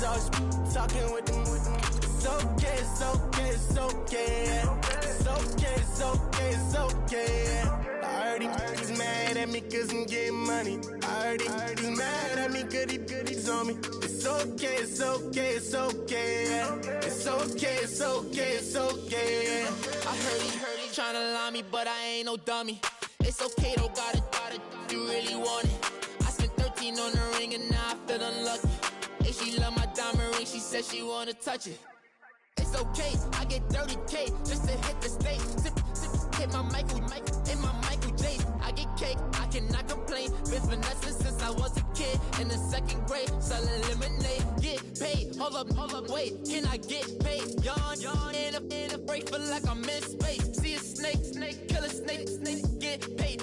always talking with them. It's okay, it's okay, it's okay. It's okay, it's okay, it's okay. I heard he's mad at me cause I'm getting money. I heard he's mad at me cause he's on me. It's okay, it's okay, it's okay. It's okay, it's okay, it's okay. I heard he tryna lie me, but I ain't no dummy. It's okay though, got it, you really want it. I spent 13 on the ring and now I feel unlucky. Hey, she love my diamond ring, she said she wanna touch it. It's okay, I get 30K just to hit the stage. Hit my Michael, in my Michael J. I get cake, I cannot complain. Been finessing since I was a kid. In the 2nd grade, selling lemonade. Get paid, hold up, wait. Can I get paid? Yawn, in a break, feel like I'm in space. See a snake, kill a snake, get paid.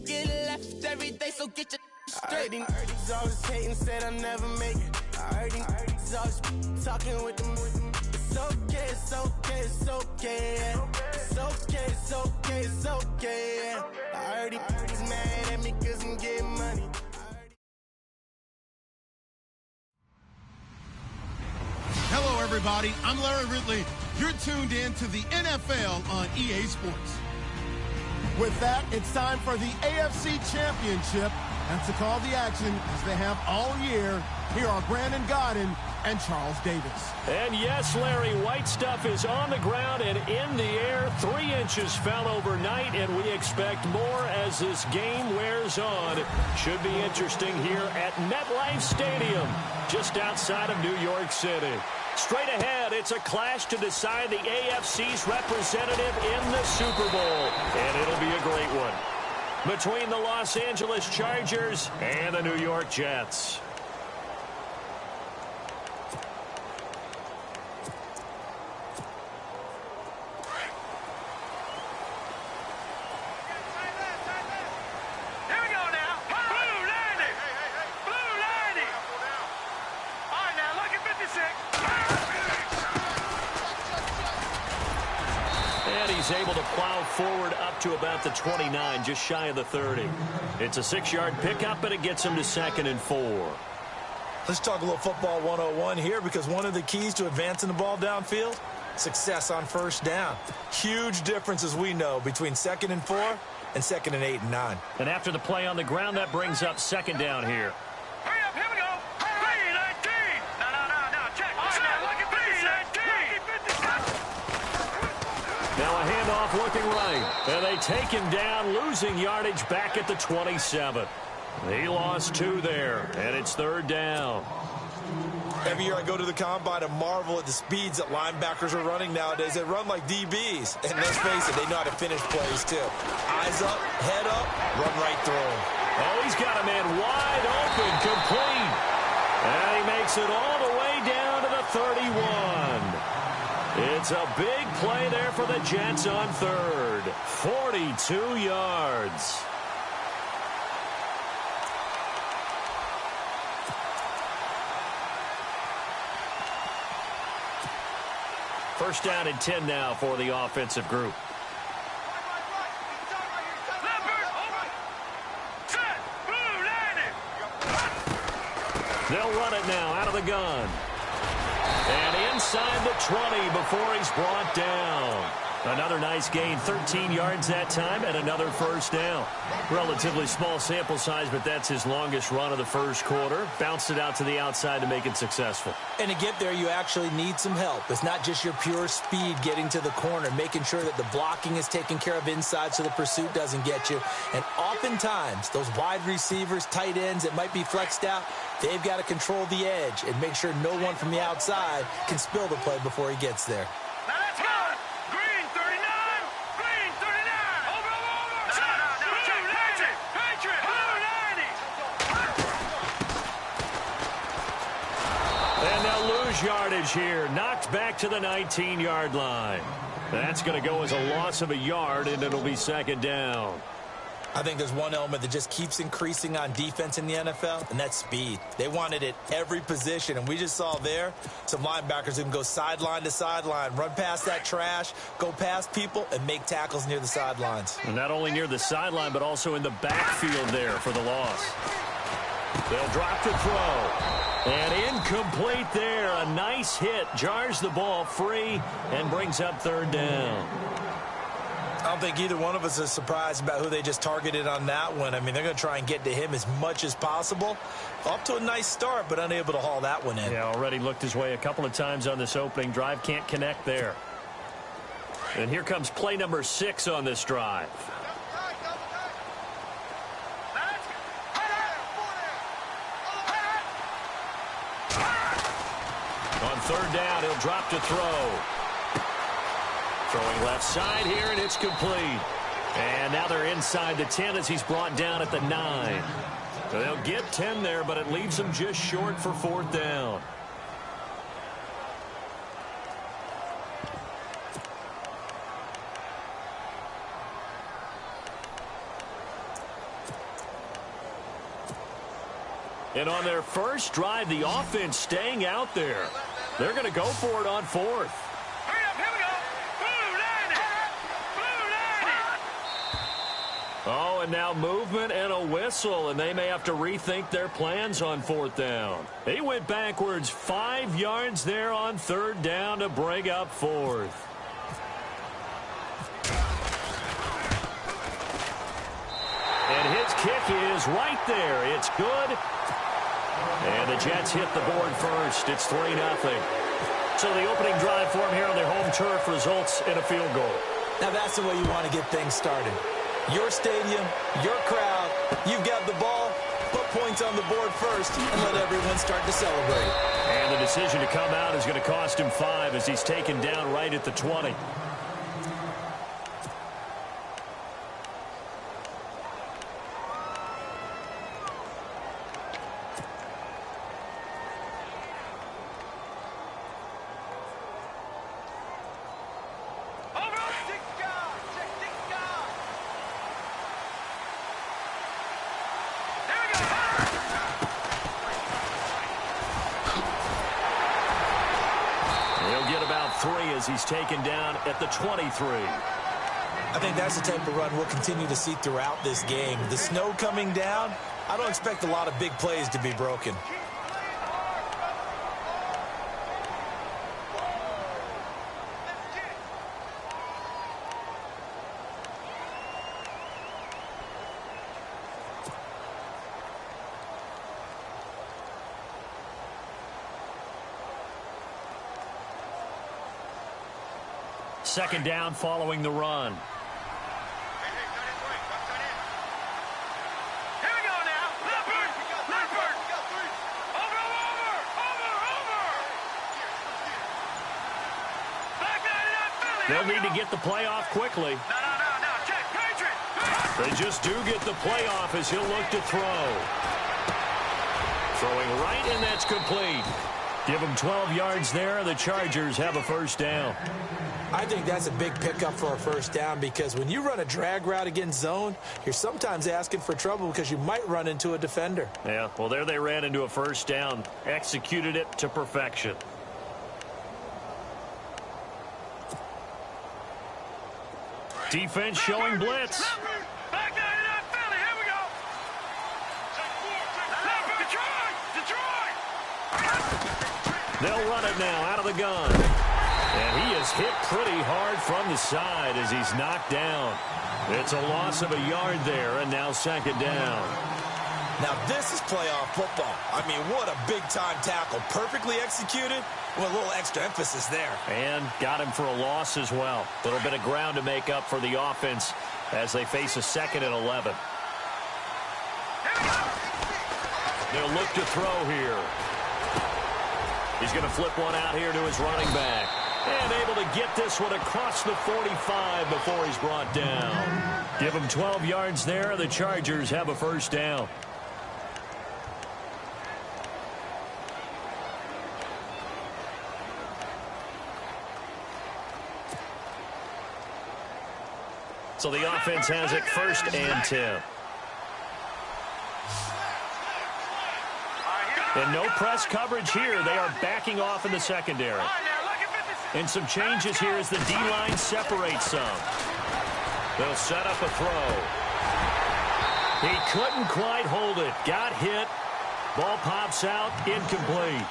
Get left every day, so get your straight. I heard he's always hating, said I'll never make it. I heard he's always talking with them. It's okay, it's okay, it's okay. It's okay, it's okay, it's okay. I heard he's mad at me cause I'm getting money. Hello, everybody. I'm Larry Ridley. You're tuned in to the NFL on EA Sports. With that, it's time for the AFC Championship. And to call the action, as they have all year, here are Brandon Godden and Charles Davis. And yes, Larry, white stuff is on the ground and in the air. 3 inches fell overnight, and we expect more as this game wears on. Should be interesting here at MetLife Stadium, just outside of New York City. Straight ahead, it's a clash to decide the AFC's representative in the Super Bowl, and it'll be a great one, between the Los Angeles Chargers and the New York Jets. Able to plow forward up to about the 29, just shy of the 30. It's a 6-yard pickup, and it gets him to 2nd and 4. Let's talk a little football 101 here, because one of the keys to advancing the ball downfield, success on first down. Huge difference, as we know, between 2nd and 4 and 2nd and 8 and 9. And after the play on the ground, that brings up 2nd down here. Hurry up, here we go. 3-19. No, check. Look at 3-19. Now a handoff looking right, and they take him down, losing yardage back at the 27. He lost 2 there, and it's 3rd down. Every year I go to the combine and marvel at the speeds that linebackers are running nowadays. They run like DBs, and let's face it, they know how to finish plays too. Eyes up, head up, run right through him. Oh, he's got a man wide open, complete. And he makes it all the way down to the 31. It's a big play there for the Jets on 3rd. 42 yards. First down and 10 now for the offensive group. They'll run it now out of the gun. And inside the 20 before he's brought down. Another nice gain, 13 yards that time, and another first down. Relatively small sample size, but that's his longest run of the first quarter. Bounced it out to the outside to make it successful. And to get there, you actually need some help. It's not just your pure speed getting to the corner, making sure that the blocking is taken care of inside so the pursuit doesn't get you. And oftentimes, those wide receivers, tight ends that might be flexed out, they've got to control the edge and make sure no one from the outside can spill the play before he gets there. Now let's go. Green 39. Green 39. Over. Patriot. And they'll lose yardage here. Knocked back to the 19-yard line. That's going to go as a loss of a yard, and it'll be 2nd down. I think there's one element that just keeps increasing on defense in the NFL, and that's speed. They want it at every position, and we just saw there some linebackers who can go sideline to sideline, run past that trash, go past people, and make tackles near the sidelines. And not only near the sideline, but also in the backfield there for the loss. They'll drop to throw. And incomplete there. A nice hit. Jars the ball free and brings up third down. I don't think either one of us is surprised about who they just targeted on that one. I mean, they're going to try and get to him as much as possible. Off to a nice start, but unable to haul that one in. Yeah, already looked his way a couple of times on this opening drive. Can't connect there. And here comes play number 6 on this drive. On third down, he'll drop to throw. Throwing left side here, and it's complete. And now they're inside the 10 as he's brought down at the 9. So they'll get 10 there, but it leaves them just short for fourth down. And on their first drive, the offense staying out there. They're going to go for it on fourth. Hurry up, here we go. Blue line it. Blue line it. Oh, and now movement and a whistle, and they may have to rethink their plans on fourth down. They went backwards 5 yards there on third down to bring up fourth. And his kick is right there. It's good. And the Jets hit the board first. It's 3-0. So the opening drive for them here on their home turf results in a field goal. Now that's the way you want to get things started. Your stadium, your crowd, you've got the ball, put points on the board first, and let everyone start to celebrate. And the decision to come out is going to cost him 5 as he's taken down right at the 20. As he's taken down at the 23. I think that's the type of run we'll continue to see throughout this game. The snow coming down, I don't expect a lot of big plays to be broken. Second down following the run. Here we go now. Leopard. Over. Back Philly. They'll need to get the play off quickly. No. Check. Patriot. They just do get the play off as he'll look to throw. Throwing right, and that's complete. Give them 12 yards there. The Chargers have a first down. I think that's a big pickup for a first down because when you run a drag route against zone, you're sometimes asking for trouble because you might run into a defender. Yeah, well, there they ran into a first down. Executed it to perfection. Defense showing blitz. Back Philly. Here we go. Detroit. They'll run it now out of the gun. And he is hit pretty hard from the side as he's knocked down. It's a loss of a yard there, and now second down. Now this is playoff football. I mean, what a big-time tackle. Perfectly executed with a little extra emphasis there. And got him for a loss as well. A little bit of ground to make up for the offense as they face a 2nd and 11. They'll look to throw here. He's going to flip one out here to his running back. And able to get this one across the 45 before he's brought down. Give him 12 yards there. The Chargers have a first down. So the offense has it 1st and 10. And no press coverage here. They are backing off in the secondary. And some changes here as the D-line separates some. They'll set up a throw. He couldn't quite hold it. Got hit. Ball pops out, incomplete.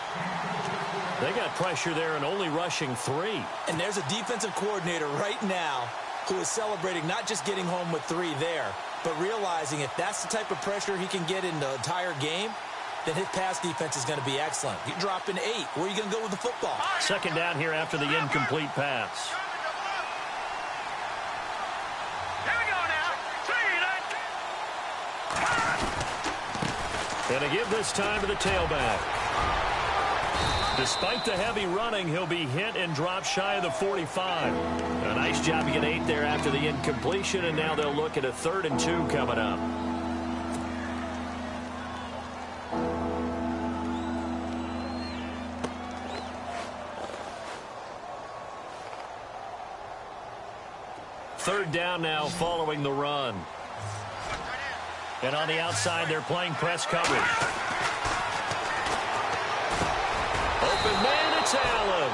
They got pressure there and only rushing 3. And there's a defensive coordinator right now who is celebrating not just getting home with 3 there, but realizing if that's the type of pressure he can get in the entire game, then his pass defense is going to be excellent. You drop in 8. Where are you going to go with the football? Second down here after the incomplete pass. Here we go now. 3, And a give this time to the tailback. Despite the heavy running, he'll be hit and drop shy of the 45. A nice job to get 8 there after the incompletion, and now they'll look at a 3rd and 2 coming up. Third down now following the run. And on the outside, they're playing press coverage. Open man, it's Allen.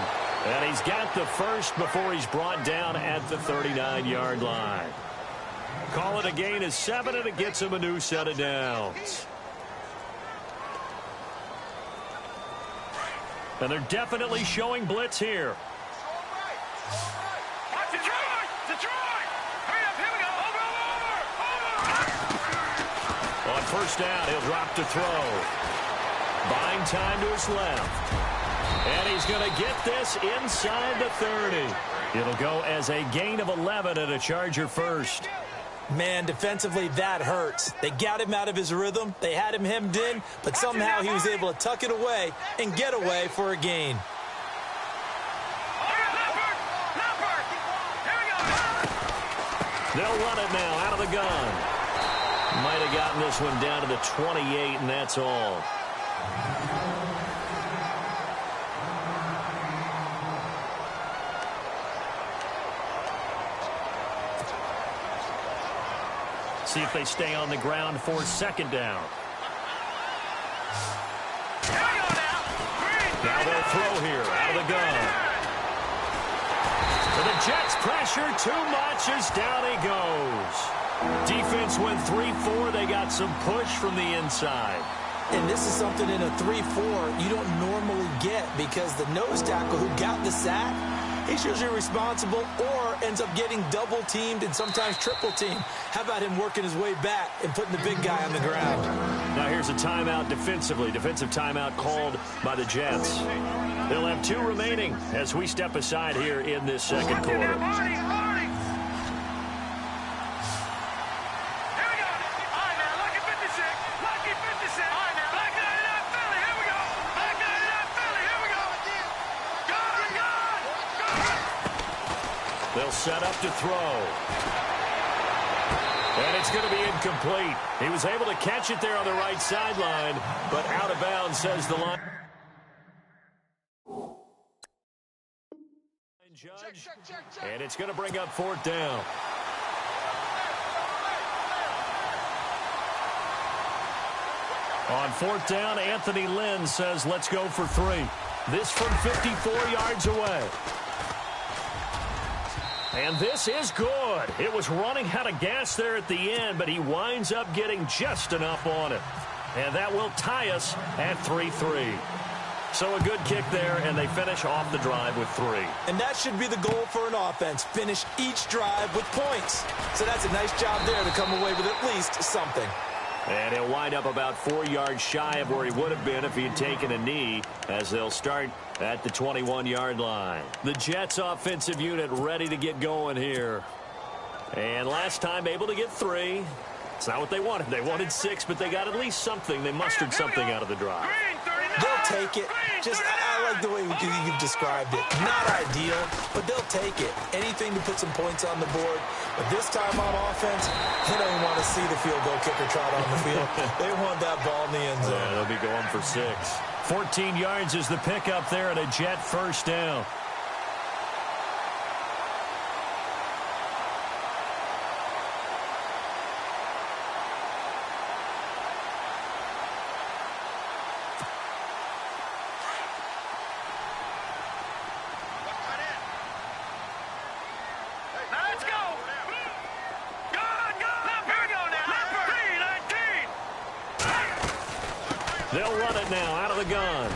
And he's got the first before he's brought down at the 39-yard line. Call it a gain of 7, and it gets him a new set of downs. And they're definitely showing blitz here. On first down, he'll drop to throw. Buying time to his left. And he's going to get this inside the 30. It'll go as a gain of 11 and a Charger first. Man, defensively, that hurts. They got him out of his rhythm. They had him hemmed in, but somehow he was able to tuck it away and get away for a gain. They'll run it now out of the gun. Might have gotten this one down to the 28, and that's all. See if they stay on the ground for second down. Now they'll throw here out of the gun. And the Jets pressure too much as down he goes. Defense went 3-4. They got some push from the inside. And this is something in a 3-4 you don't normally get because the nose tackle who got the sack, he's usually responsible or ends up getting double-teamed and sometimes triple-teamed. How about him working his way back and putting the big guy on the ground? Now here's a timeout defensively. Defensive timeout called by the Jets. They'll have 2 remaining as we step aside here in this second quarter. They'll set up to throw. And it's going to be incomplete. He was able to catch it there on the right sideline, but out of bounds, says the line. Judge, and it's going to bring up 4th down. On 4th down, Anthony Lynn says, let's go for 3. This from 54 yards away. And this is good. It was running out of gas there at the end, but he winds up getting just enough on it. And that will tie us at 3-3. So a good kick there, and they finish off the drive with 3. And that should be the goal for an offense. Finish each drive with points. So that's a nice job there to come away with at least something. And he'll wind up about 4 yards shy of where he would have been if he had taken a knee, as they'll start at the 21-yard line. The Jets offensive unit ready to get going here. And last time able to get 3. It's not what they wanted. They wanted 6, but they got at least something. They mustered something out of the drive. They'll take it. Just, I like the way you've described it. Not ideal, but they'll take it. Anything to put some points on the board. But this time on offense, they don't even want to see the field goal kicker trot on the field. They want that ball in the end zone. Yeah, they'll be going for 6. 14 yards is the pickup there and a Jet first down. They'll run it now out of the gun.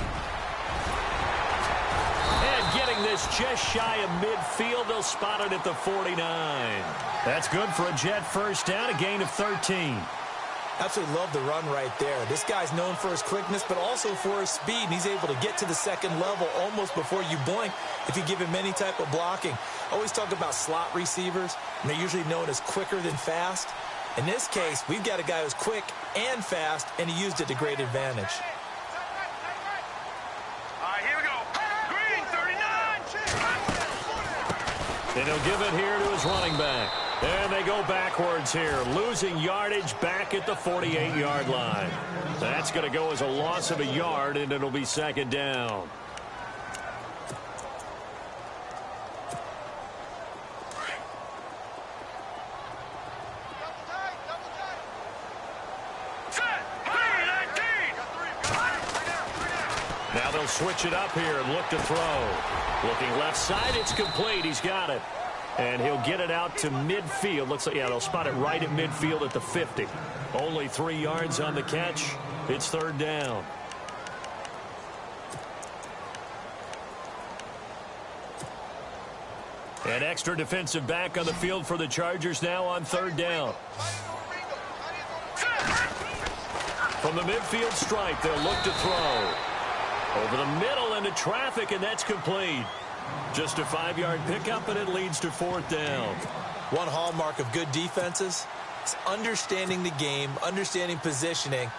And getting this just shy of midfield. They'll spot it at the 49. That's good for a Jet first down, a gain of 13. Absolutely love the run right there. This guy's known for his quickness, but also for his speed. And he's able to get to the second level almost before you blink if you give him any type of blocking. Always talk about slot receivers, and they're usually known as quicker than fast. In this case, we've got a guy who's quick and fast, and he used it to great advantage. All right, here we go. Green, 39. And he'll give it here to his running back. And they go backwards here, losing yardage back at the 48-yard line. That's going to go as a loss of a yard, and it'll be second down. Now they'll switch it up here and look to throw. Looking left side, it's complete. He's got it. And he'll get it out to midfield. Looks like, yeah, they'll spot it right at midfield at the 50. Only 3 yards on the catch. It's third down. An extra defensive back on the field for the Chargers now on third down. From the midfield stripe, they'll look to throw. Over the middle into traffic, and that's complete. Just a 5-yard pickup, and it leads to fourth down. One hallmark of good defenses is understanding the game, understanding positioning,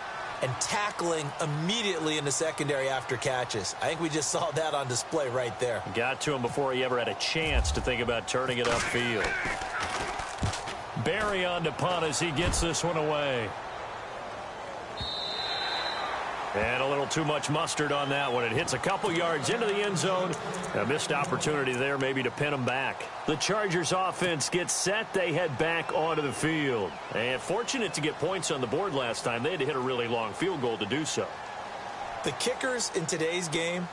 and tackling immediately in the secondary after catches. I think we just saw that on display right there. Got to him before he ever had a chance to think about turning it upfield. Barry on to punt as he gets this one away. And a little too much mustard on that one. It hits a couple yards into the end zone. A missed opportunity there maybe to pin them back. The Chargers offense gets set. They head back onto the field. And fortunate to get points on the board last time. They had to hit a really long field goal to do so. The kickers in today's game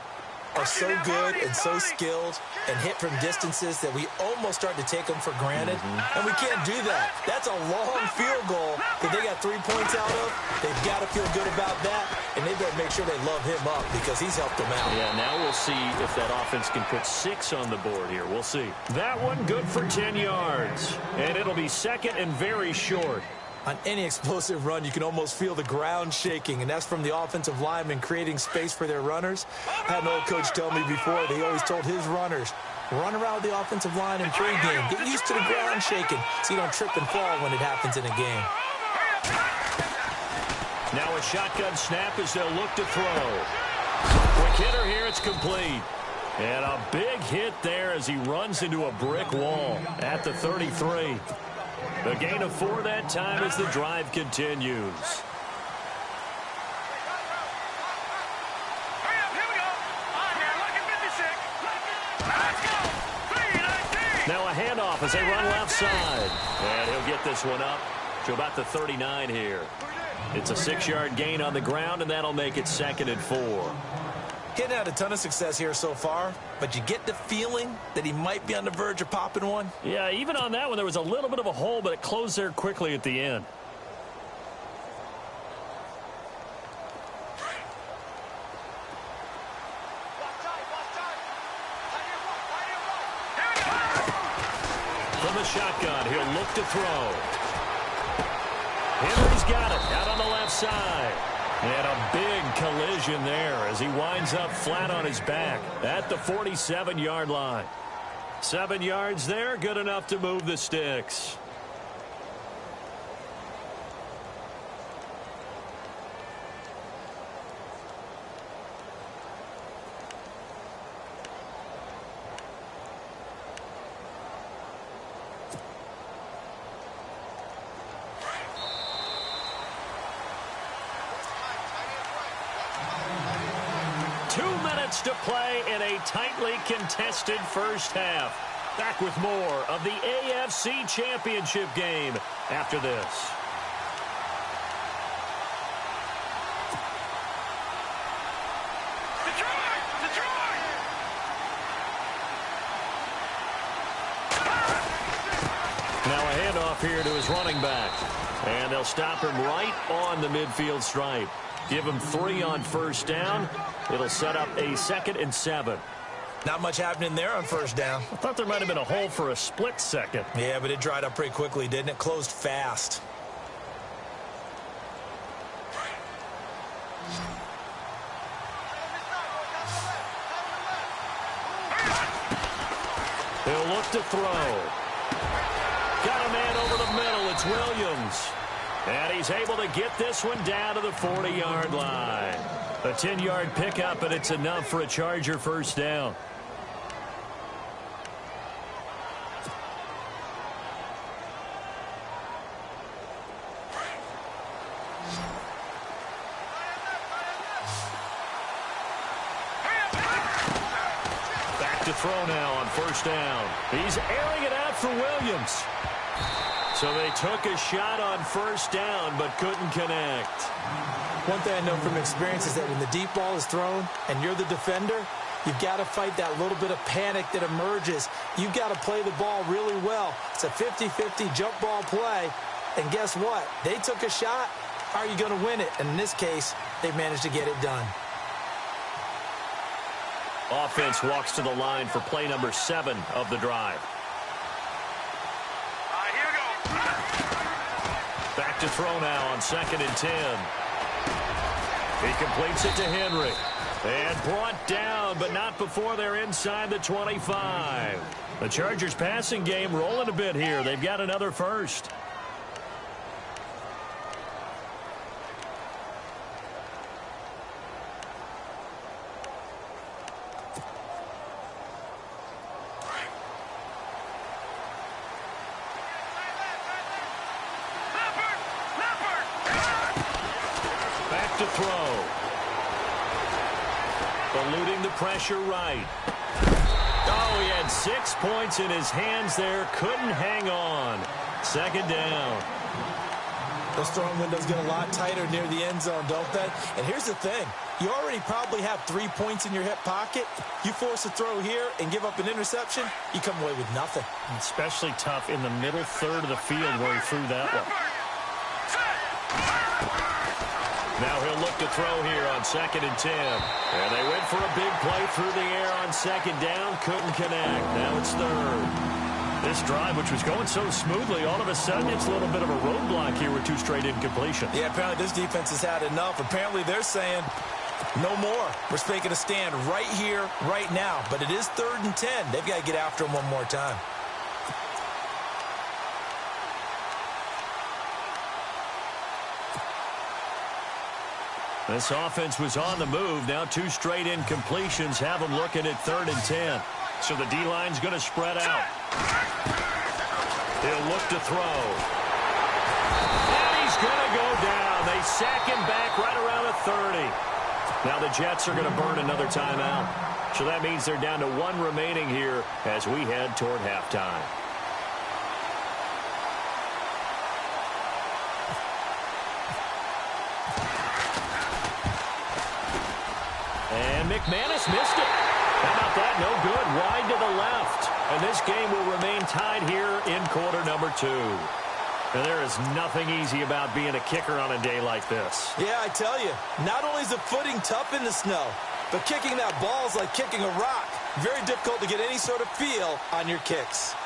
are so good and so skilled and hit from distances that we almost start to take them for granted. And we can't do that. That's a long field goal that they got 3 points out of. They've got to feel good about that, and they better make sure they love him up because he's helped them out. Yeah, now we'll see if that offense can put 6 on the board here. We'll see. That one good for 10 yards. And it'll be second and very short. On any explosive run, you can almost feel the ground shaking, and that's from the offensive linemen creating space for their runners. I had an old coach tell me before that he always told his runners, run around the offensive line in pregame. Get used to the ground shaking so you don't trip and fall when it happens in a game. Now a shotgun snap as they'll look to throw. Quick hitter here, it's complete. And a big hit there as he runs into a brick wall at the 33. A gain of 4 that time as the drive continues. Hurry up, here we go. On there, look at 56. Let's go. 3-19. Now a handoff as they run left side. And he'll get this one up to about the 39 here. It's a 6-yard gain on the ground, and that'll make it second and 4. He hadn't had a ton of success here so far, but you get the feeling that he might be on the verge of popping one. Yeah, even on that one, there was a little bit of a hole, but it closed there quickly at the end. From the shotgun, he'll look to throw. Henry's got it out on the left side. And a big collision there as he winds up flat on his back at the 47-yard line. 7 yards there, good enough to move the sticks. To play in a tightly contested first half. Back with more of the AFC Championship game after this. Detroit! Now a handoff here to his running back. And they'll stop him right on the midfield stripe. Give him 3 on first down. It'll set up a 2nd and 7. Not much happening there on first down. I thought there might have been a hole for a split second. Yeah, but it dried up pretty quickly, didn't it? Closed fast. He'll look to throw. Got a man over the middle. It's Williams. And he's able to get this one down to the 40-yard line. A 10-yard pickup, and it's enough for a Charger first down. Back to throw now on first down. He's airing it out for Williams. So they took a shot on first down, but couldn't connect. One thing I know from experience is that when the deep ball is thrown and you're the defender, you've got to fight that little bit of panic that emerges. You've got to play the ball really well. It's a 50-50 jump ball play. And guess what? They took a shot. How are you going to win it? And in this case, they managed to get it done. Offense walks to the line for play number 7 of the drive. Here we go. Back to throw now on 2nd and 10. He completes it to Henry. And brought down, but not before they're inside the 25. The Chargers passing game rolling a bit here. They've got another first. To throw. Eluding the pressure right. Oh, he had 6 points in his hands there. Couldn't hang on. 2nd down. Those throwing windows get a lot tighter near the end zone, don't they? And here's the thing. You already probably have 3 points in your hip pocket. You force a throw here and give up an interception, you come away with nothing. Especially tough in the middle third of the field where he threw that one. Now he'll look to throw here on 2nd and 10. And they went for a big play through the air on 2nd down. Couldn't connect. Now it's 3rd. This drive, which was going so smoothly, all of a sudden it's a little bit of a roadblock here with 2 straight incompletions. Yeah, apparently this defense has had enough. Apparently they're saying, no more. We're making a stand right here, right now. But it is 3rd and 10. They've got to get after him one more time. This offense was on the move. Now 2 straight incompletions have them looking at 3rd and 10. So the D-line's going to spread out. He'll look to throw. And he's going to go down. They sack him back right around the 30. Now the Jets are going to burn another timeout. So that means they're down to 1 remaining here as we head toward halftime. And McManus missed it. How about that? No good. Wide to the left. And this game will remain tied here in quarter number 2. And there is nothing easy about being a kicker on a day like this. Yeah, I tell you, not only is the footing tough in the snow, but kicking that ball is like kicking a rock. Very difficult to get any sort of feel on your kicks.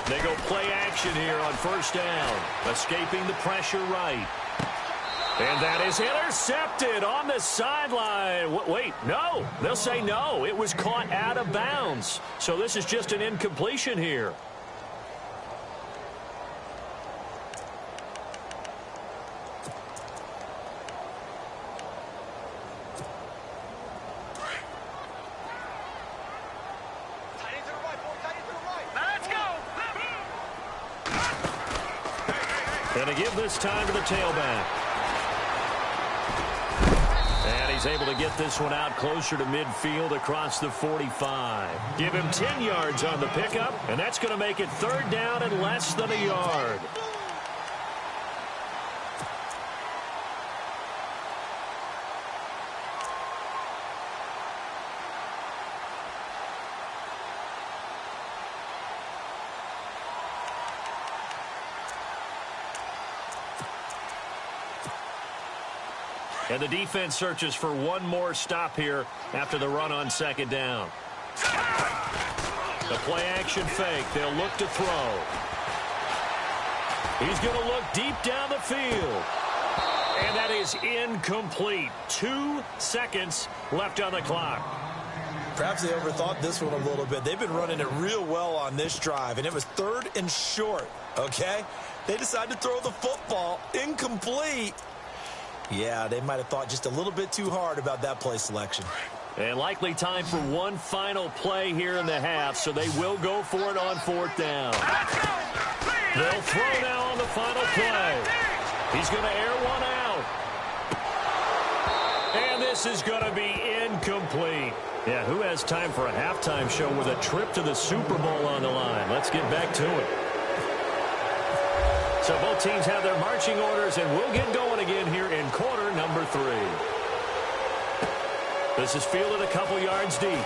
They go play action here on first down. Escaping the pressure right. And that is intercepted on the sideline. Wait, no. They'll say no. It was caught out of bounds. So this is just an incompletion here. And to give this time to the tailback. And he's able to get this one out closer to midfield across the 45. Give him 10 yards on the pickup, and that's going to make it 3rd down and less than a yard. And the defense searches for one more stop here after the run on second down. The play action fake. They'll look to throw. He's going to look deep down the field. And that is incomplete. 2 seconds left on the clock. Perhaps they overthought this one a little bit. They've been running it real well on this drive, and it was 3rd and short, okay? They decided to throw the football incomplete. Yeah, they might have thought just a little bit too hard about that play selection. And likely time for one final play here in the half, so they will go for it on 4th down. They'll throw now on the final play. He's going to air one out. And this is going to be incomplete. Yeah, who has time for a halftime show with a trip to the Super Bowl on the line? Let's get back to it. So both teams have their marching orders, and we'll get going again here in quarter number 3. This is fielded a couple yards deep. And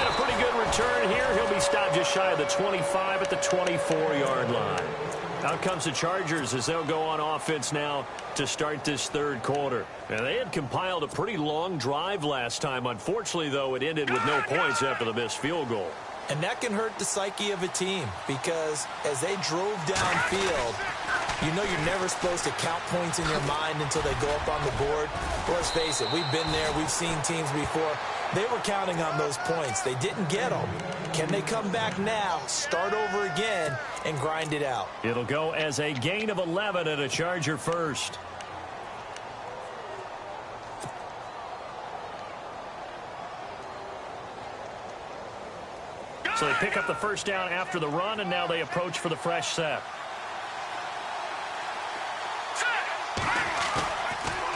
a pretty good return here. He'll be stopped just shy of the 25 at the 24-yard line. Out comes the Chargers as they'll go on offense now to start this 3rd quarter. Now, they had compiled a pretty long drive last time. Unfortunately, though, it ended with no points after the missed field goal. And that can hurt the psyche of a team because as they drove downfield, you know you're never supposed to count points in your mind until they go up on the board. Well, let's face it, we've been there. We've seen teams before. They were counting on those points. They didn't get them. Can they come back now, start over again, and grind it out? It'll go as a gain of 11 and a Charger first. So they pick up the first down after the run, and now they approach for the fresh set.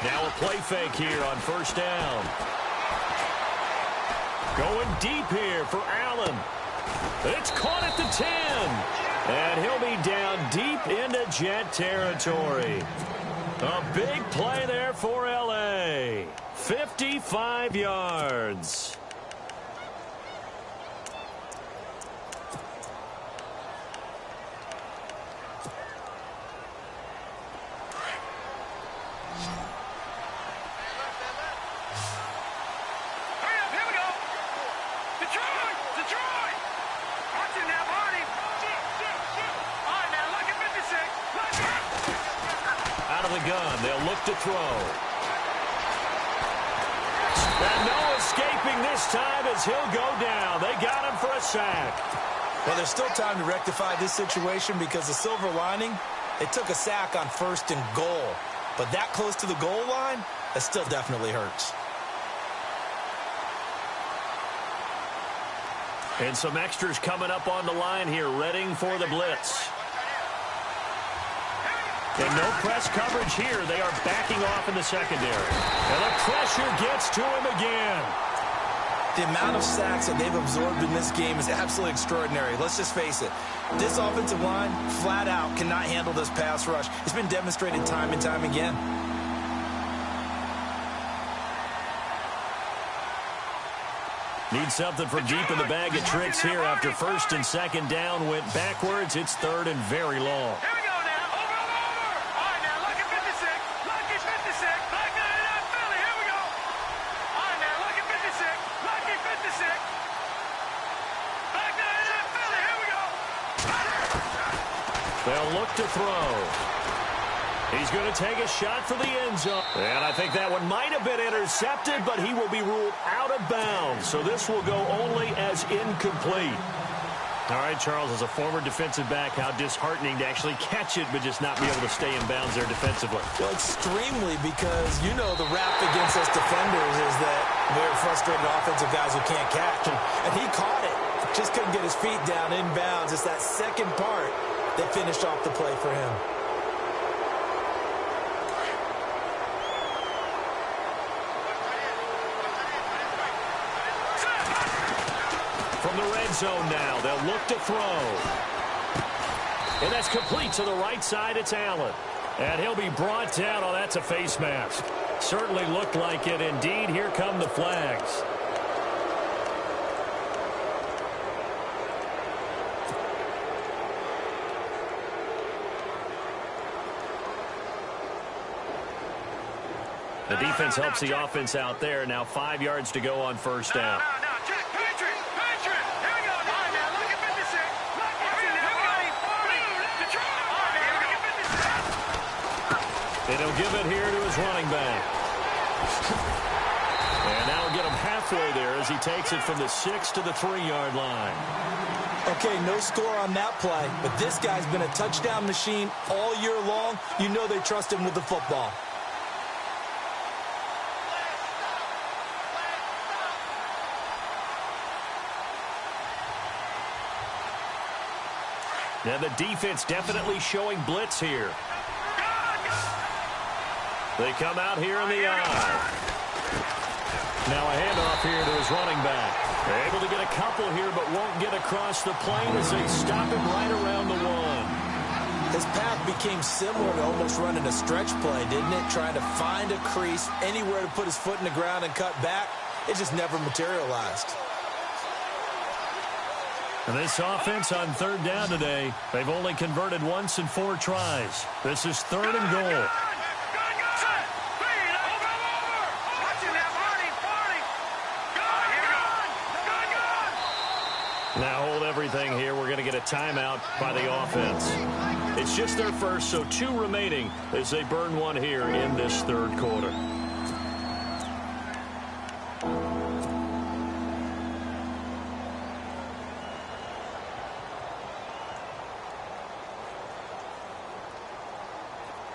Now a play fake here on first down. Going deep here for Allen. It's caught at the 10. And he'll be down deep into Jet territory. A big play there for L.A. 55 yards. They'll look to throw. And no escaping this time as he'll go down. They got him for a sack. Well, there's still time to rectify this situation because the silver lining, they took a sack on 1st and goal. But that close to the goal line, that still definitely hurts. And some extras coming up on the line here, readying for the blitz. And no press coverage here. They are backing off in the secondary. And the pressure gets to him again. The amount of sacks that they've absorbed in this game is absolutely extraordinary. Let's just face it. This offensive line, flat out, cannot handle this pass rush. It's been demonstrated time and time again. Need something from deep in the bag of tricks here after 1st and 2nd down went backwards. It's 3rd and very long. They'll look to throw. He's going to take a shot for the end zone. And I think that one might have been intercepted, but he will be ruled out of bounds. So this will go only as incomplete. All right, Charles, as a former defensive back, how disheartening to actually catch it, but just not be able to stay in bounds there defensively. Well, extremely, because, you know, the rap against us defenders is that we're frustrated offensive guys who can't catch. And he caught it. Just couldn't get his feet down in bounds. It's that second part that finished off the play for him. From the red zone now, they'll look to throw. And that's complete to the right side. It's Allen. And he'll be brought down. Oh, that's a face mask. Certainly looked like it. Indeed, here come the flags. The defense helps the offense out there. Now 5 yards to go on first down. And he'll give it here to his running back. And now we'll get him halfway there as he takes it from the 6 to the 3-yard line. Okay, no score on that play, but this guy's been a touchdown machine all year long. You know they trust him with the football. Now the defense definitely showing blitz here. They come out here in the eye. Now a handoff here to his running back. They're able to get a couple here, but won't get across the plane as they stop him right around the 1. His path became similar to almost running a stretch play, didn't it? Trying to find a crease, anywhere to put his foot in the ground and cut back. It just never materialized. And this offense on 3rd down today, they've only converted once in 4 tries. This is 3rd and goal. Now hold everything here. We're going to get a timeout by the offense. It's just their first, so 2 remaining as they burn 1 here in this 3rd quarter.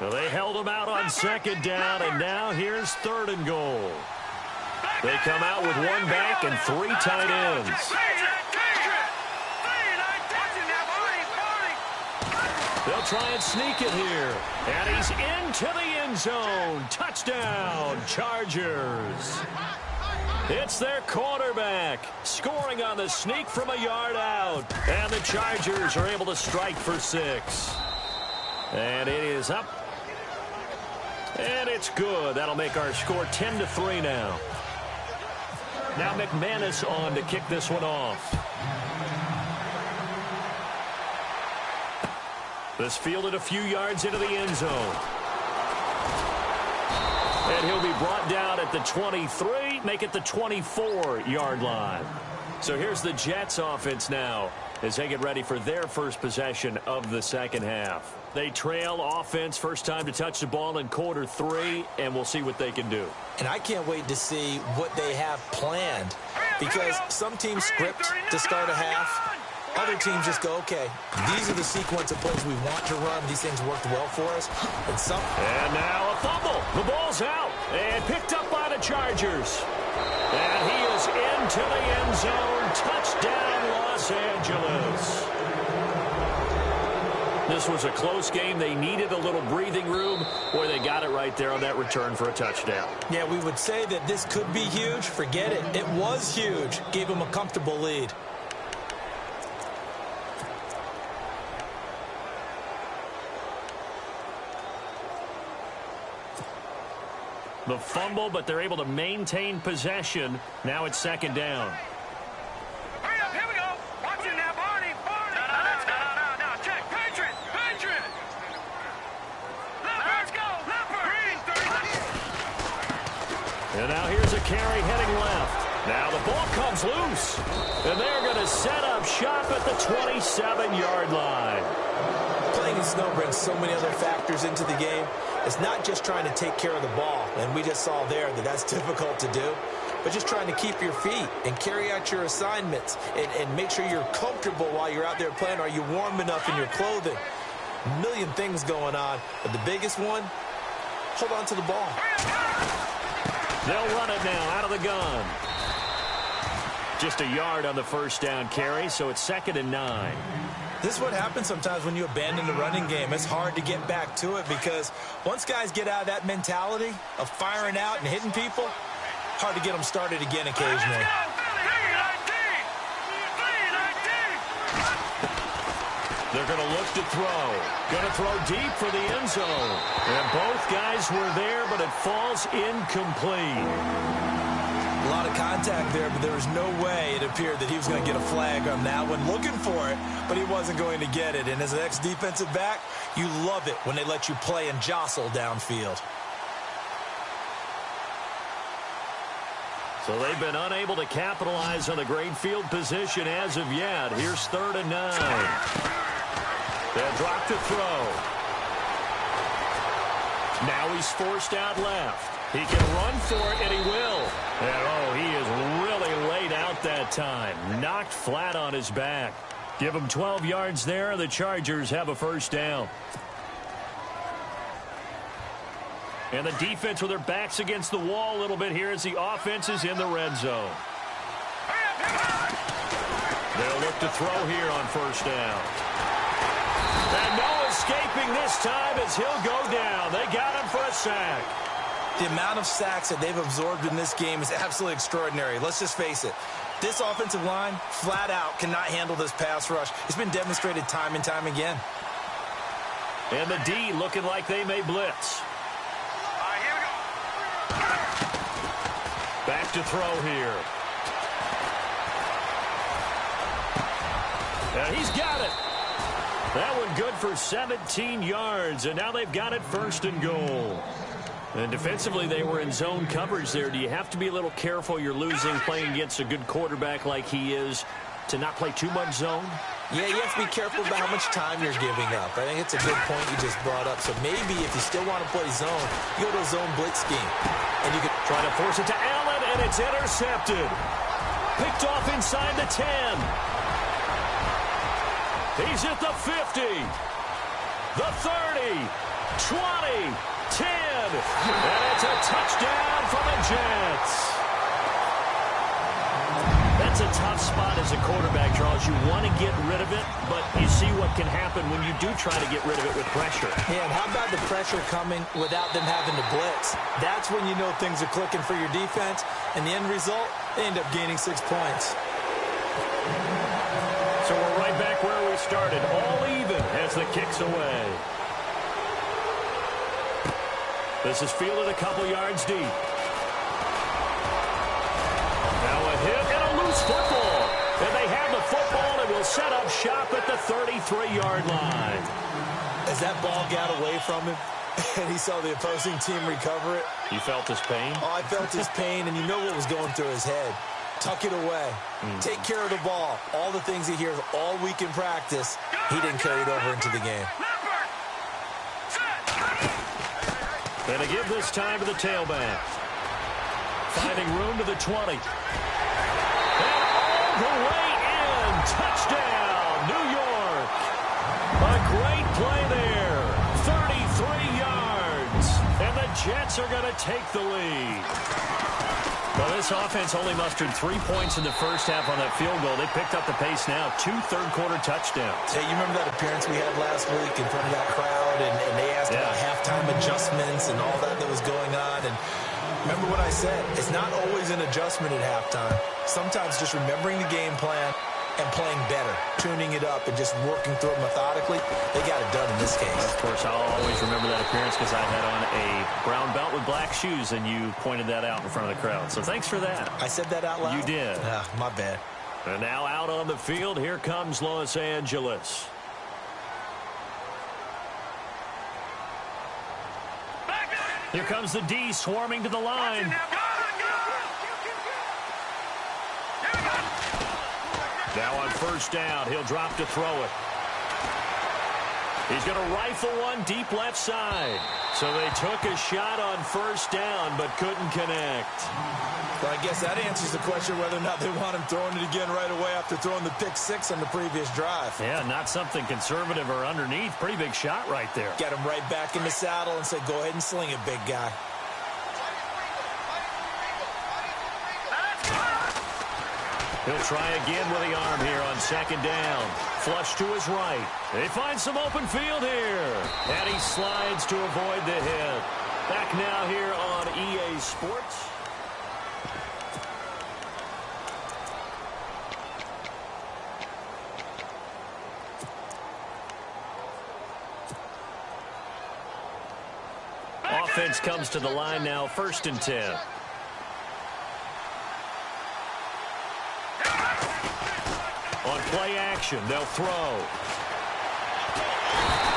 Well, they held them out on 2nd down, and now here's 3rd and goal. They come out with 1 back and 3 tight ends. They'll try and sneak it here. And he's into the end zone. Touchdown, Chargers. It's their quarterback scoring on the sneak from a yard out. And the Chargers are able to strike for 6. And it is up. And it's good. That'll make our score 10-3 now. Now McManus on to kick this one off. This fielded a few yards into the end zone. And he'll be brought down at the 23, make it the 24-yard line. So here's the Jets offense now as they get ready for their first possession of the 2nd half. They trail offense, first time to touch the ball in quarter 3, and we'll see what they can do. And I can't wait to see what they have planned, because some teams script to start a half. Other teams just go, okay, these are the sequence of plays we want to run. These things worked well for us. And now a fumble. The ball's out and picked up by the Chargers. And he is into the end zone. Touchdown, Los Angeles. This was a close game. They needed a little breathing room. Boy, they got it right there on that return for a touchdown. Yeah, we would say that this could be huge. Forget it. It was huge. Gave them a comfortable lead. The fumble, but they're able to maintain possession. Now it's 2nd down. Hurry up, here we go. Watch it now, Barney. No, check. Patriot. Let's go. Leopard. Green, 30. And now here's a carry heading left. Now the ball comes loose. And they're going to set up shop at the 27-yard line. Playing in snow brings so many other factors into the game. It's not just trying to take care of the ball, and we just saw there that that's difficult to do, but just trying to keep your feet and carry out your assignments and make sure you're comfortable while you're out there playing. Are you warm enough in your clothing? A million things going on, but the biggest one, hold on to the ball. They'll run it now out of the gun. Just a yard on the first down carry, so it's 2nd and 9. This is what happens sometimes when you abandon the running game. It's hard to get back to it because once guys get out of that mentality of firing out and hitting people, hard to get them started again occasionally. They're going to look to throw. Going to throw deep for the end zone. And both guys were there, but it falls incomplete. A lot of contact there, but there was no way it appeared that he was going to get a flag on that one. Looking for it, but he wasn't going to get it. And as an ex-defensive back, you love it when they let you play and jostle downfield. So they've been unable to capitalize on the great field position as of yet. Here's 3rd and 9. They'll drop to throw. Now he's forced out left. He can run for it, and he will. And, oh, he is really laid out that time. Knocked flat on his back. Give him 12 yards there. The Chargers have a first down. And the defense with their backs against the wall a little bit here as the offense is in the red zone. They'll look to throw here on first down. And no escaping this time as he'll go down. They got him for a sack. The amount of sacks that they've absorbed in this game is absolutely extraordinary. Let's just face it. This offensive line, flat out, cannot handle this pass rush. It's been demonstrated time and time again. And the D looking like they may blitz. Back to throw here. And he's got it. That one good for 17 yards, and now they've got it 1st and goal. And defensively, they were in zone coverage there. Do you have to be a little careful you're losing playing against a good quarterback like he is to not play too much zone? Yeah, you have to be careful about how much time you're giving up. I think it's a good point you just brought up. So maybe if you still want to play zone, you go to a zone blitz scheme. And you can try to force it to Allen, and it's intercepted. Picked off inside the 10. He's at the 50. The 30. 20. 10. And it's a touchdown for the Jets. That's a tough spot as a quarterback, Charles. You want to get rid of it, but you see what can happen when you do try to get rid of it with pressure. Yeah, and how about the pressure coming without them having to blitz? That's when you know things are clicking for your defense, and the end result, they end up gaining 6 points. So we're right back where we started, all even as the kick's away. This is fielded a couple yards deep. Now a hit and a loose football. And they have the football and will set up shop at the 33-yard line. As that ball got away from him and he saw the opposing team recover it. You felt his pain? Oh, I felt his pain, and you know what was going through his head. Tuck it away. Take care of the ball. All the things he hears all week in practice, he didn't carry it over into the game. And to give this time to the tailback. Finding room to the 20. And all the way in. Touchdown, New York. A great play there. 33 yards. And the Jets are going to take the lead. Well, this offense only mustered 3 points in the first half on that field goal. They picked up the pace now. 2 third-quarter touchdowns. Hey, you remember that appearance we had last week in front of that crowd, and they asked about halftime adjustments and all that was going on, and remember what I said. It's not always an adjustment at halftime. Sometimes just remembering the game plan and playing better, tuning it up and just working through it methodically. They got it done in this case. Of course, I'll always remember that appearance because I had on a brown belt with black shoes, and you pointed that out in front of the crowd. So thanks for that. I said that out loud? You did. My bad. And now out on the field, here comes Los Angeles. Here comes the D swarming to the line. Now on first down, he'll drop to throw it. He's going to rifle one deep left side. So they took a shot on first down, but couldn't connect. Well, I guess that answers the question whether or not they want him throwing it again right away after throwing the pick 6 on the previous drive. Yeah, not something conservative or underneath. Pretty big shot right there. Get him right back in the saddle and say, go ahead and sling it, big guy. He'll try again with the arm here on second down. Flush to his right. They find some open field here. And he slides to avoid the hit. Back now here on EA Sports. Offense comes to the line now, 1st and 10. On play action, they'll throw.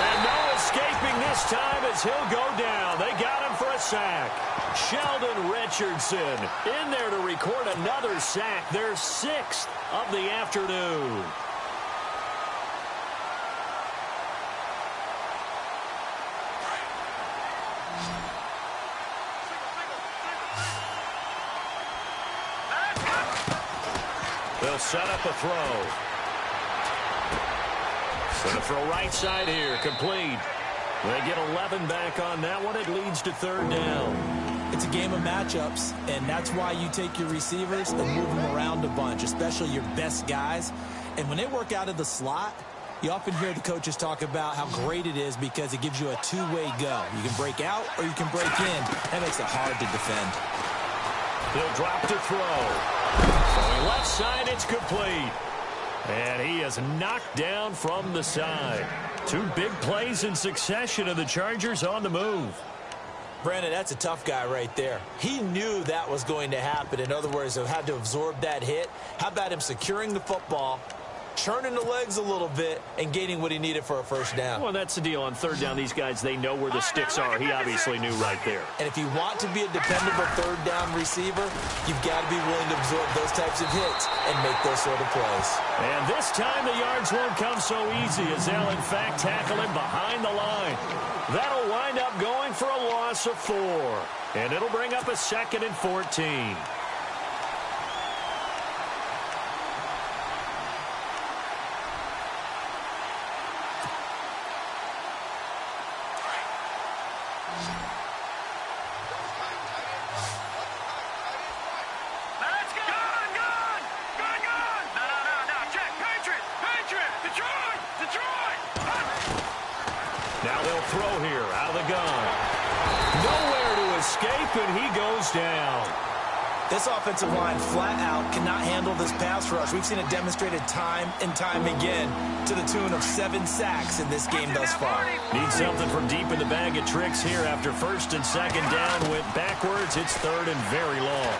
And no escape escaping this time as he'll go down. They got him for a sack. Sheldon Richardson in there to record another sack. Their 6th of the afternoon. They'll set up a throw. Going to throw right side here. Complete. They get 11 back on that one. It leads to 3rd down. It's a game of matchups, and that's why you take your receivers and move them around a bunch, especially your best guys. And when they work out of the slot, you often hear the coaches talk about how great it is because it gives you a two-way go. You can break out or you can break in. That makes it hard to defend. He'll drop to throw. Going left side, it's complete. And he is knocked down from the side. 2 big plays in succession, and the Chargers on the move. Brandon, that's a tough guy right there. He knew that was going to happen. In other words, he had to absorb that hit. How about him securing the football, churning the legs a little bit, and gaining what he needed for a 1st down? Well, that's the deal. On 3rd down, these guys, they know where the sticks are. He obviously knew right there. And if you want to be a dependable 3rd down receiver, you've got to be willing to absorb those types of hits and make those sort of plays. And this time, the yards won't come so easy as they'll, in fact, tackle him behind the line. That'll wind up going for a loss of 4. And it'll bring up a 2nd and 14. Now they'll throw here out of the gun. Nowhere to escape, and he goes down. This offensive line flat out cannot handle this pass rush. We've seen it demonstrated time and time again to the tune of 7 sacks in this game thus far. Need something from deep in the bag of tricks here after 1st and 2nd down. Went backwards. It's 3rd and very long.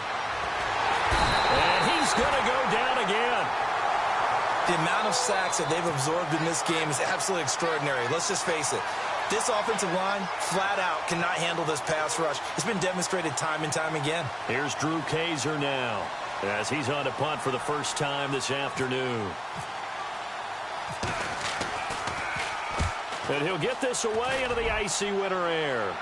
And he's going to go down again. The amount of sacks that they've absorbed in this game is absolutely extraordinary. Let's just face it. This offensive line, flat out, cannot handle this pass rush. It's been demonstrated time and time again. Here's Drew Kaiser now as he's on to punt for the 1st time this afternoon. And he'll get this away into the icy winter air.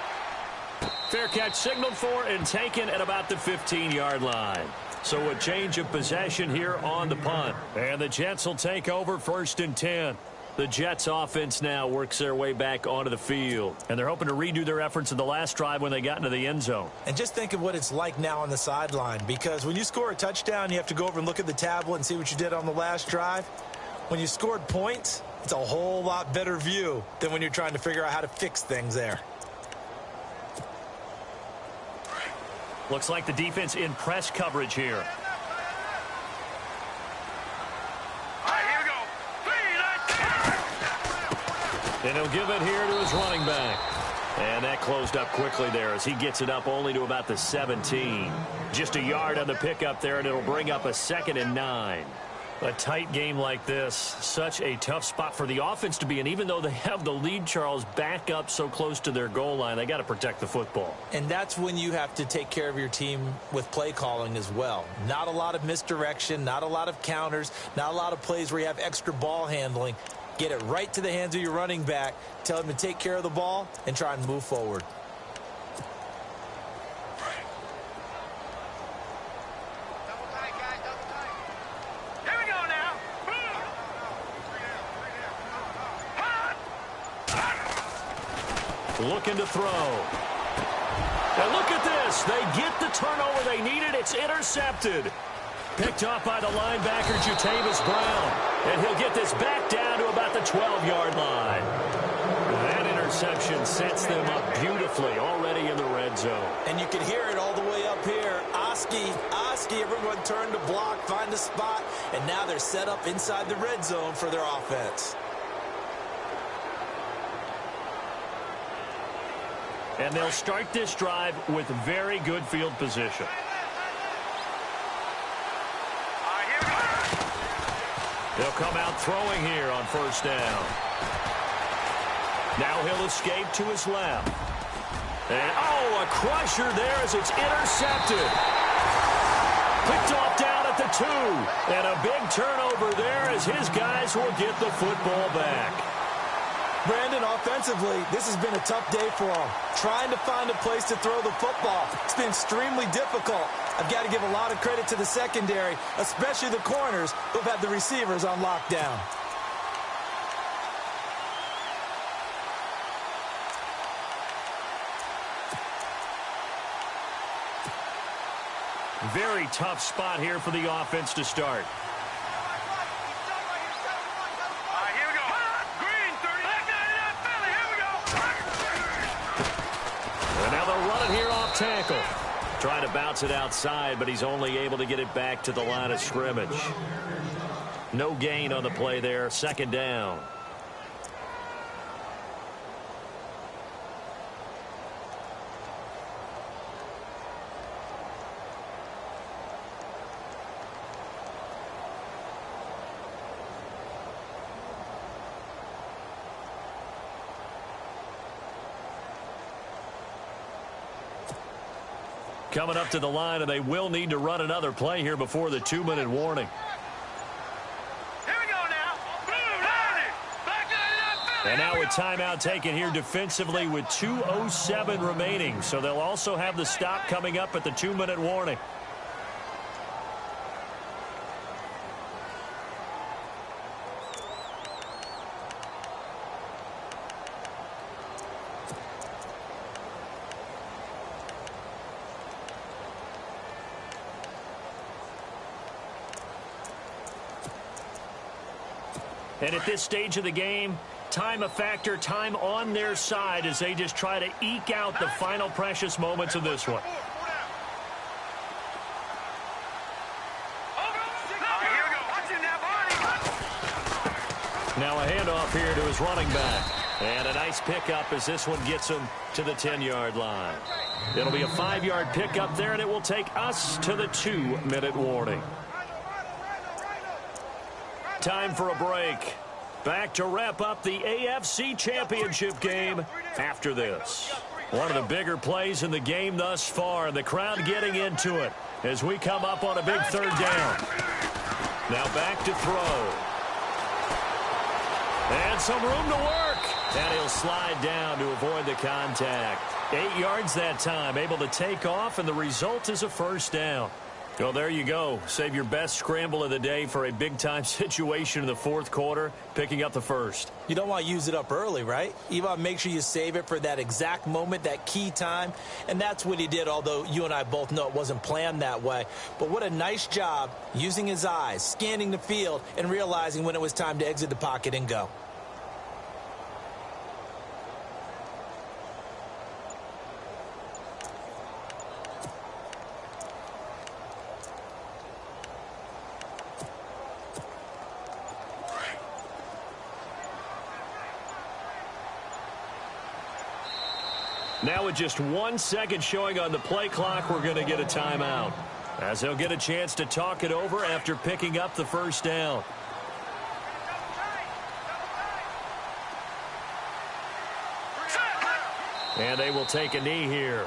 Fair catch signaled for and taken at about the 15-yard line. So a change of possession here on the punt. And the Jets will take over 1st and 10. The Jets offense now works their way back onto the field. And they're hoping to redo their efforts in the last drive when they got into the end zone. And just think of what it's like now on the sideline. Because when you score a touchdown, you have to go over and look at the tablet and see what you did on the last drive. When you scored points, it's a whole lot better view than when you're trying to figure out how to fix things there. Looks like the defense in press coverage here. All right, here we go. And he'll give it here to his running back. And that closed up quickly there as he gets it up only to about the 17. Just a yard on the pickup there, and it'll bring up a 2nd and 9. A tight game like this, such a tough spot for the offense to be in. Even though they have the lead, Charles, back up so close to their goal line, they got to protect the football. And that's when you have to take care of your team with play calling as well. Not a lot of misdirection, not a lot of counters, not a lot of plays where you have extra ball handling. Get it right to the hands of your running back, tell him to take care of the ball, and try and move forward. Looking to throw. And look at this. They get the turnover they needed. It's intercepted. Picked off by the linebacker, Jatavis Brown. And he'll get this back down to about the 12-yard line. That interception sets them up beautifully already in the red zone. And you can hear it all the way up here. Oski, everyone turned to block, find a spot, and now they're set up inside the red zone for their offense. And they'll start this drive with very good field position. They'll come out throwing here on 1st down. Now he'll escape to his left. And, oh, a crusher there as it's intercepted. Picked off down at the 2. And a big turnover there as his guys will get the football back. Brandon, offensively, this has been a tough day for him. Trying to find a place to throw the football. It's been extremely difficult. I've got to give a lot of credit to the secondary, especially the corners who've had the receivers on lockdown. Very tough spot here for the offense to start. Here we go. Green, 30. Here we go. And now they'll run it here off tackle. Trying to bounce it outside, but he's only able to get it back to the line of scrimmage. No gain on the play there. Second down. Coming up to the line, and they will need to run another play here before the 2-minute warning. Here we go now. And now a timeout taken here defensively with 2:07 remaining. So they'll also have the stop coming up at the 2-minute warning. And at this stage of the game, time a factor, time on their side as they just try to eke out the final precious moments of this one. Now a handoff here to his running back. And a nice pickup as this one gets him to the 10-yard line. It'll be a 5-yard pickup there, and it will take us to the 2-minute warning. Time for a break. Back to wrap up the AFC Championship game after this. One of the bigger plays in the game thus far, and the crowd getting into it as we come up on a big third down. Now back to throw. And some room to work. And he'll slide down to avoid the contact. 8 yards that time, able to take off, and the result is a first down. Well, there you go. Save your best scramble of the day for a big-time situation in the fourth quarter, picking up the first. You don't want to use it up early, right? You want to make sure you save it for that exact moment, that key time. And that's what he did, although you and I both know it wasn't planned that way. But what a nice job using his eyes, scanning the field, and realizing when it was time to exit the pocket and go. Now with just 1 second showing on the play clock, we're going to get a timeout, as they'll get a chance to talk it over after picking up the first down. And they will take a knee here.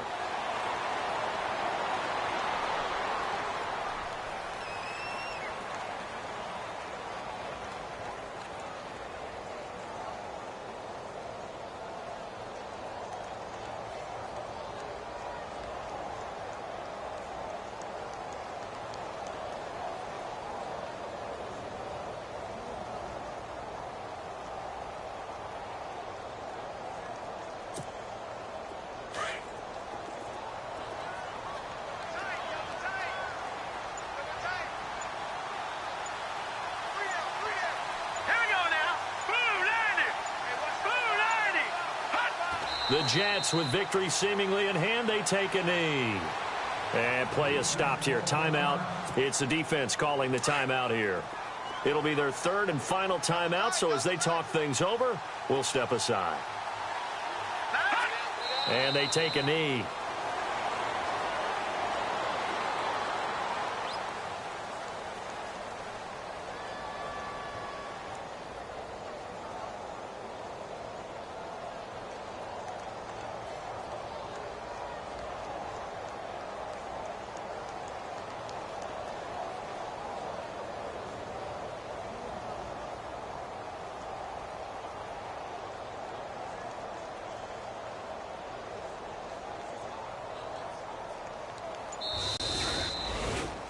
The Jets, with victory seemingly in hand, they take a knee. And play is stopped here. Timeout. It's the defense calling the timeout here. It'll be their third and final timeout, so as they talk things over, we'll step aside. And they take a knee.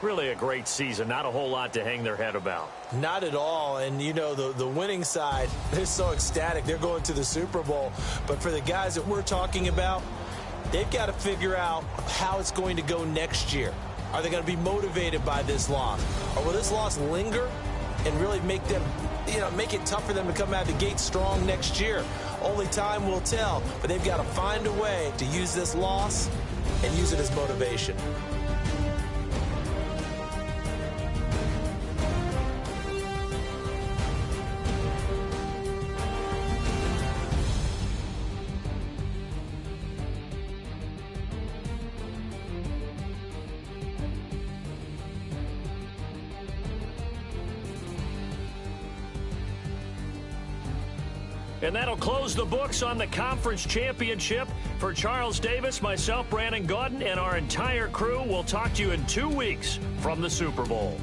Really a great season. Not a whole lot to hang their head about. Not at all. And, you know, the winning side, they're so ecstatic. They're going to the Super Bowl. But for the guys that we're talking about, they've got to figure out how it's going to go next year. Are they going to be motivated by this loss? Or will this loss linger and really make them, you know, make it tough for them to come out of the gate strong next year? Only time will tell. But they've got to find a way to use this loss and use it as motivation. And that'll close the books on the conference championship. For Charles Davis, myself, Brandon Gaudin, and our entire crew, we'll talk to you in 2 weeks from the Super Bowl.